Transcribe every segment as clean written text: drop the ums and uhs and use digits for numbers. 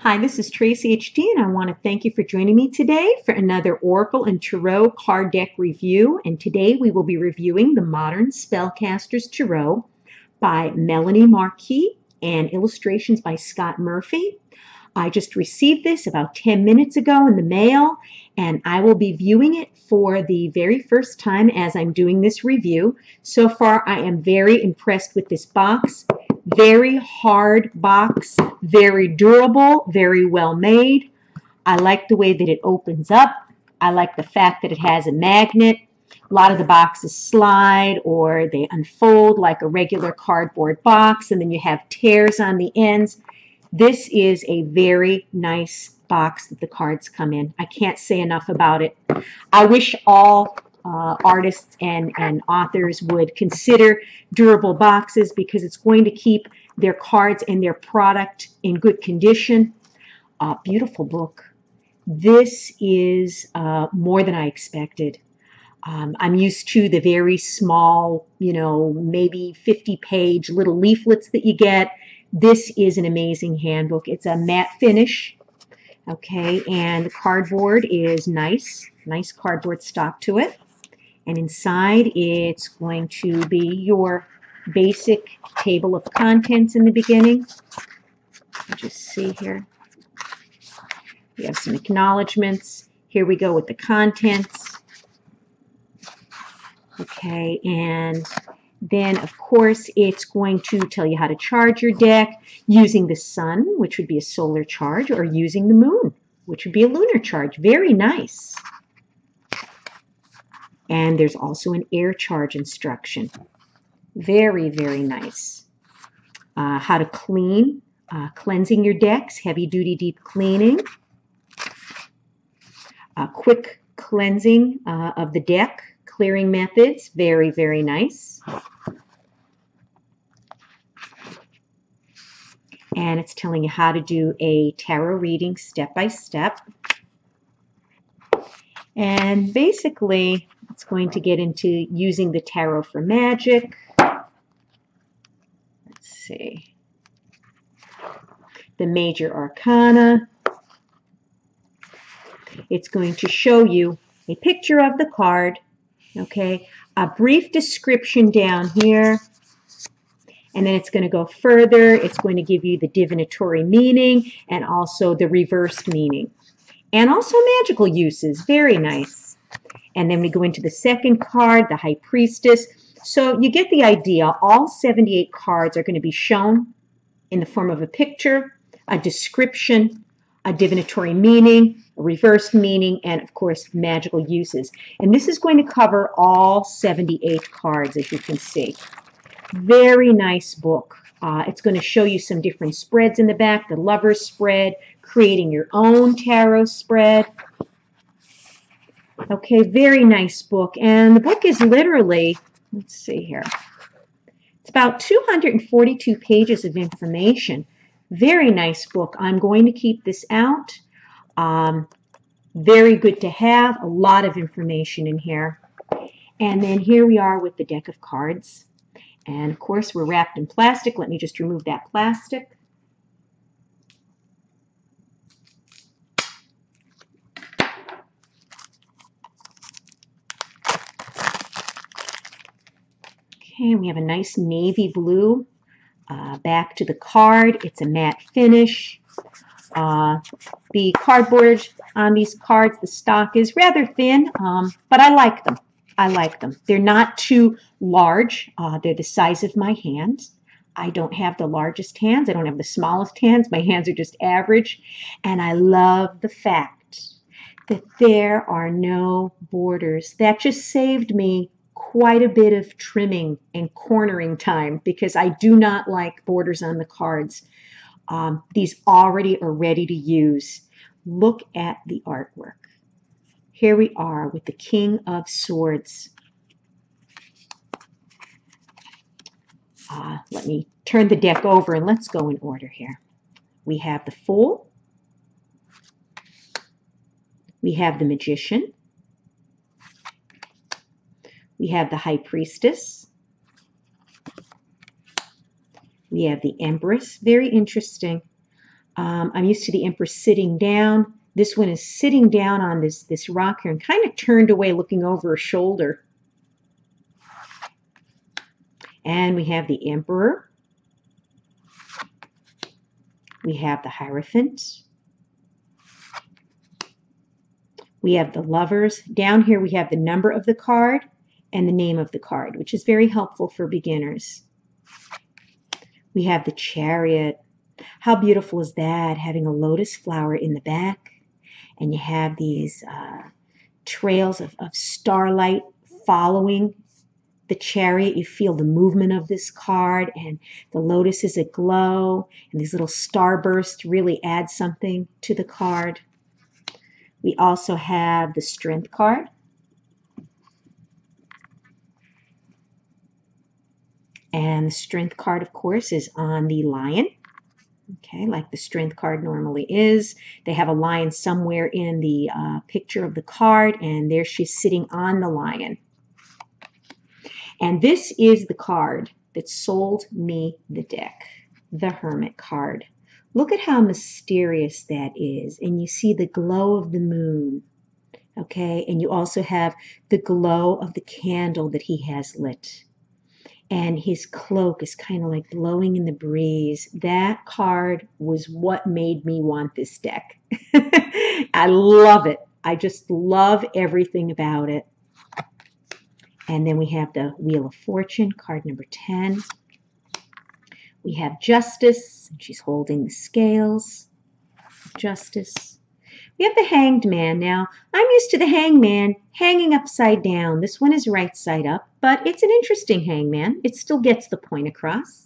Hi, this is Traceyhd, and I want to thank you for joining me today for another Oracle and Tarot card deck review. And today we will be reviewing the Modern Spellcaster's Tarot by Melanie Marquis and illustrations by Scott Murphy. I just received this about 10 minutes ago in the mail, and I will be viewing it for the very first time as I'm doing this review. So far, I am very impressed with this box. Very hard box, very durable, very well made. I like the way that it opens up. I like the fact that it has a magnet. A lot of the boxes slide or they unfold like a regular cardboard box, and then you have tears on the ends. This is a very nice box that the cards come in. I can't say enough about it. I wish all artists and authors would consider durable boxes because it's going to keep their cards and their product in good condition. Beautiful book. This is more than I expected. I'm used to the very small, maybe 50-page little leaflets that you get. This is an amazing handbook. It's a matte finish, okay, and the cardboard is nice cardboard stock to it. And inside, it's going to be your basic table of contents in the beginning. Just see here. We have some acknowledgments. Here we go with the contents. Okay, and then, of course, it's going to tell you how to charge your deck using the sun, which would be a solar charge, or using the moon, which would be a lunar charge. Very nice. And there's also an air charge instruction. Very, very nice. How to clean, cleansing your decks, heavy-duty deep cleaning. Quick cleansing of the deck, clearing methods. Very, very nice. And it's telling you how to do a tarot reading step by step. And basically, it's going to get into using the tarot for magic. Let's see. The major arcana. It's going to show you a picture of the card, okay, a brief description down here, and then it's going to go further. It's going to give you the divinatory meaning and also the reversed meaning. And also magical uses. Very nice. And then we go into the second card, the High Priestess. So you get the idea. All 78 cards are going to be shown in the form of a picture, a description, a divinatory meaning, a reversed meaning, and of course magical uses. And this is going to cover all 78 cards, as you can see. Very nice book. It's going to show you some different spreads in the back, the lover's spread, creating your own tarot spread. Okay, very nice book. And the book is literally, let's see here, it's about 242 pages of information. Very nice book. I'm going to keep this out. Very good to have. A lot of information in here. And then here we are with the deck of cards. And of course, we're wrapped in plastic. Let me just remove that plastic. Okay, we have a nice navy blue back to the card. It's a matte finish. The cardboard on these cards, the stock is rather thin, but I like them. I like them. They're not too large. They're the size of my hands. I don't have the largest hands. I don't have the smallest hands. My hands are just average. And I love the fact that there are no borders. That just saved me quite a bit of trimming and cornering time because I do not like borders on the cards. These already are ready to use. Look at the artwork. Here we are with the King of Swords. Let me turn the deck over and let's go in order here. We have the Fool. We have the Magician. We have the High Priestess. We have the Empress. Very interesting. I'm used to the Empress sitting down. This one is sitting down on this rock here and kind of turned away looking over her shoulder. And we have the Emperor. We have the Hierophant. We have the Lovers. Down here we have the number of the card and the name of the card, which is very helpful for beginners. We have the Chariot. How beautiful is that, having a lotus flower in the back? And you have these trails of starlight following the chariot. You feel the movement of this card, and the lotus is aglow, and these little starbursts really add something to the card. We also have the Strength card. And the Strength card, of course, is on the lion. Okay, like the Strength card normally is. They have a lion somewhere in the picture of the card, and there she's sitting on the lion. And this is the card that sold me the deck, the Hermit card. Look at how mysterious that is. And you see the glow of the moon. Okay, and you also have the glow of the candle that he has lit. And his cloak is kind of like blowing in the breeze. That card was what made me want this deck. I love it. I just love everything about it. And then we have the Wheel of Fortune, card number 10. We have Justice. She's holding the scales. Justice. We have the Hanged Man. Now, I'm used to the Hangman hanging upside down. This one is right side up, but it's an interesting hangman. It still gets the point across.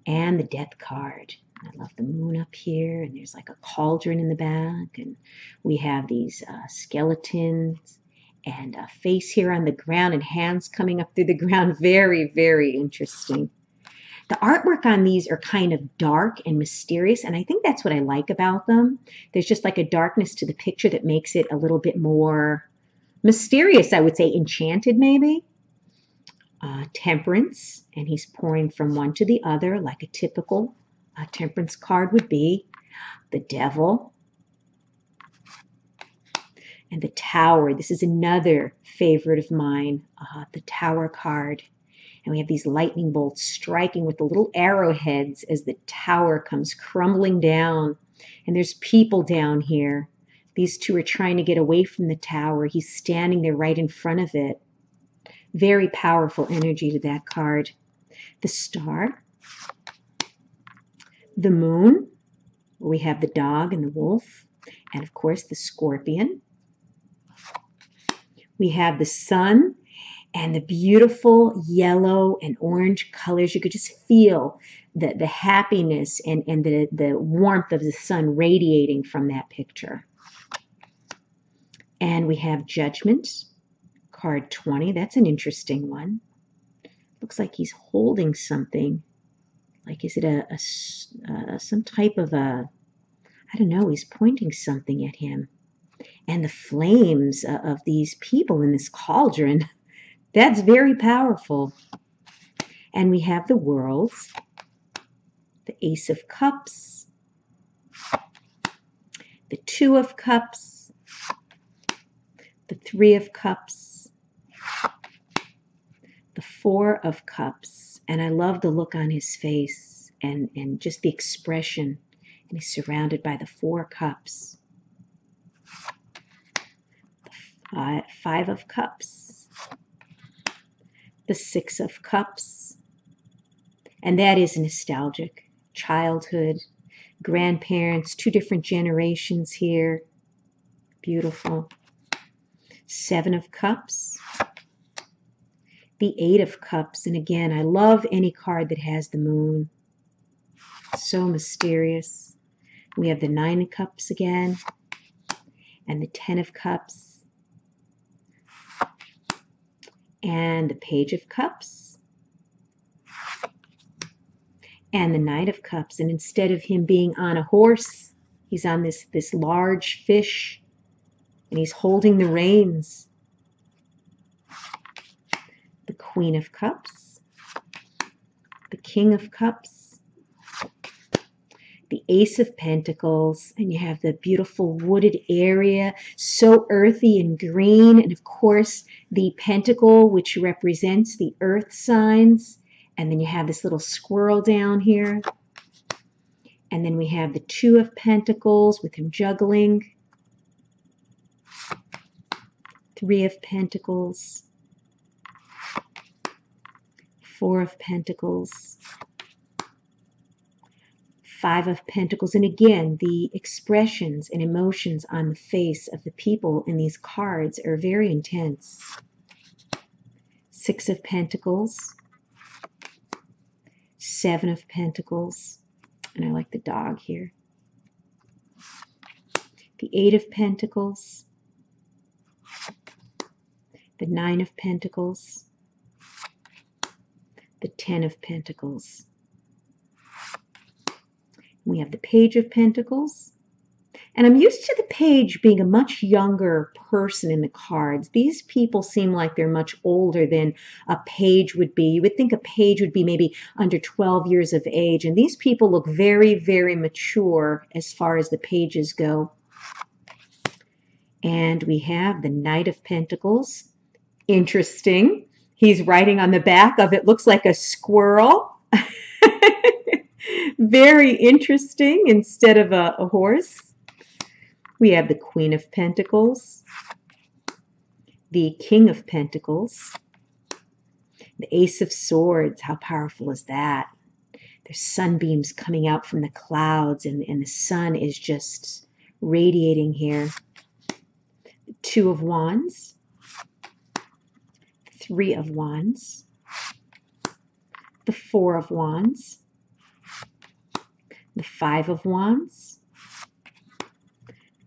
And the Death card. I love the moon up here, and there's like a cauldron in the back, and we have these skeletons and a face here on the ground and hands coming up through the ground. Very, very interesting. The artwork on these are kind of dark and mysterious, and I think that's what I like about them. There's just like a darkness to the picture that makes it a little bit more mysterious, I would say, enchanted maybe. Temperance, and he's pouring from one to the other like a typical temperance card would be. The Devil. And the Tower. This is another favorite of mine, the Tower card. And we have these lightning bolts striking with the little arrowheads as the tower comes crumbling down. And there's people down here. These two are trying to get away from the tower. He's standing there right in front of it. Very powerful energy to that card. The Star. The Moon. We have the dog and the wolf. And of course the Scorpion. We have the Sun. And the beautiful yellow and orange colors. You could just feel the happiness and the warmth of the sun radiating from that picture. And we have Judgment, card 20. That's an interesting one. Looks like he's holding something. Like, is it some type of I don't know, he's pointing something at him. And the flames of these people in this cauldron. That's very powerful. And we have the Worlds, the Ace of Cups, the Two of Cups, the Three of Cups, the Four of Cups. And I love the look on his face and just the expression. And he's surrounded by the Four Cups. The Five of Cups. The Six of Cups, and that is nostalgic. Childhood, grandparents, two different generations here. Beautiful. Seven of Cups. The Eight of Cups, and again, I love any card that has the moon. So mysterious. We have the Nine of Cups again, and the Ten of Cups. And the Page of Cups, and the Knight of Cups. And instead of him being on a horse, he's on this large fish, and he's holding the reins. The Queen of Cups, the King of Cups, the Ace of Pentacles, and you have the beautiful wooded area, so earthy and green, and of course the pentacle, which represents the earth signs, and then you have this little squirrel down here, and then we have the Two of Pentacles with him juggling, Three of Pentacles, Four of Pentacles, Five of Pentacles, and again, the expressions and emotions on the face of the people in these cards are very intense. Six of Pentacles, Seven of Pentacles, and I like the dog here. The Eight of Pentacles, the Nine of Pentacles, the Ten of Pentacles. We have the Page of Pentacles. And I'm used to the Page being a much younger person in the cards. These people seem like they're much older than a Page would be. You would think a Page would be maybe under 12 years of age. And these people look very, very mature as far as the Pages go. And we have the Knight of Pentacles. Interesting. He's riding on the back of, it looks like a squirrel. Very interesting instead of a horse. We have the Queen of Pentacles, the King of Pentacles, the Ace of Swords. How powerful is that? There's sunbeams coming out from the clouds, and the sun is just radiating here. The Two of Wands, Three of Wands, the Four of Wands, the Five of Wands,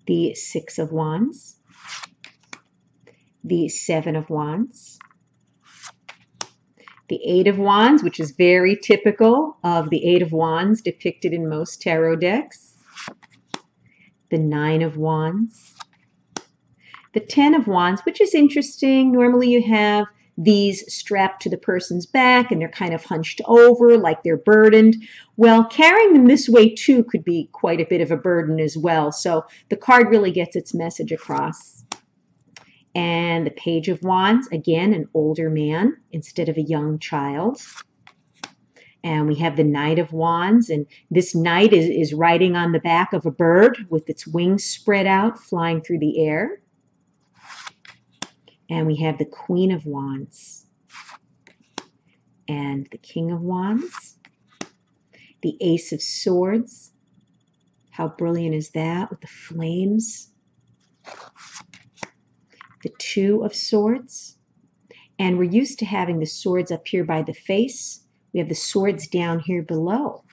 the Six of Wands, the Seven of Wands, the Eight of Wands, which is very typical of the Eight of Wands depicted in most tarot decks, the Nine of Wands, the Ten of Wands, which is interesting. Normally you have these strapped to the person's back and they're kind of hunched over like they're burdened. Well, carrying them this way too could be quite a bit of a burden as well. So the card really gets its message across. And the Page of Wands, again, an older man instead of a young child. And we have the Knight of Wands, and this knight is riding on the back of a bird with its wings spread out, flying through the air. And we have the Queen of Wands and the King of Wands, the Ace of Swords. How brilliant is that with the flames? The Two of Swords. And we're used to having the swords up here by the face. We have the swords down here below.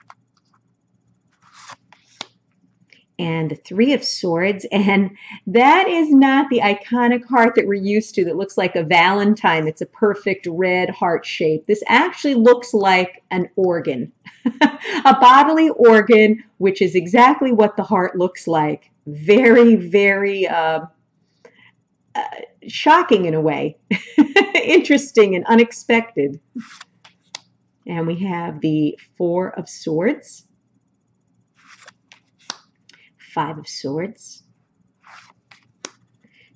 And the Three of Swords, and that is not the iconic heart that we're used to that looks like a Valentine. It's a perfect red heart shape. This actually looks like an organ, a bodily organ, which is exactly what the heart looks like. Very, very shocking in a way, interesting and unexpected. And we have the Four of Swords, Five of Swords,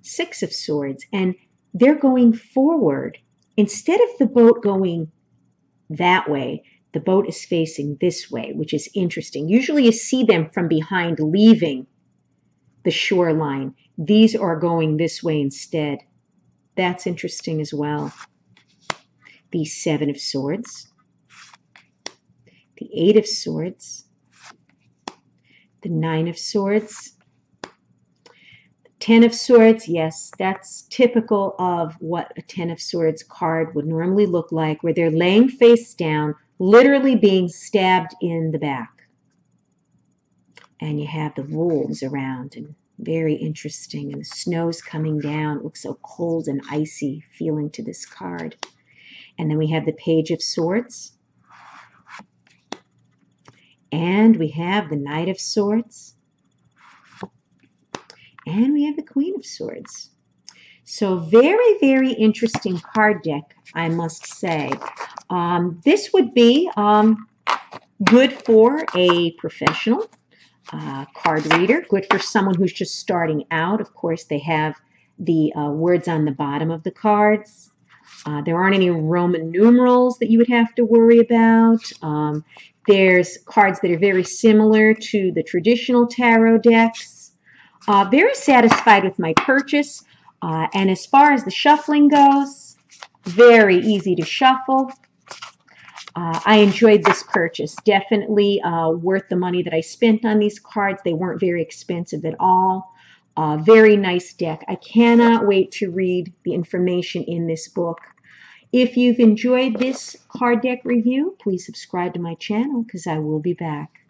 Six of Swords, and they're going forward. Instead of the boat going that way, the boat is facing this way, which is interesting. Usually you see them from behind leaving the shoreline. These are going this way instead. That's interesting as well. The Seven of Swords, the Eight of Swords, the Nine of Swords, the Ten of Swords. Yes, that's typical of what a Ten of Swords card would normally look like, where they're laying face down, literally being stabbed in the back. And you have the wolves around, and very interesting, and the snow's coming down. It looks so cold and icy feeling to this card. And then we have the Page of Swords. And we have the Knight of Swords. And we have the Queen of Swords. So very, very interesting card deck, I must say. This would be good for a professional card reader. Good for someone who's just starting out. Of course, they have the words on the bottom of the cards. There aren't any Roman numerals that you would have to worry about. There's cards that are very similar to the traditional tarot decks. Very satisfied with my purchase. And as far as the shuffling goes, very easy to shuffle. I enjoyed this purchase. Definitely worth the money that I spent on these cards. They weren't very expensive at all. Very nice deck. I cannot wait to read the information in this book. If you've enjoyed this card deck review, please subscribe to my channel because I will be back.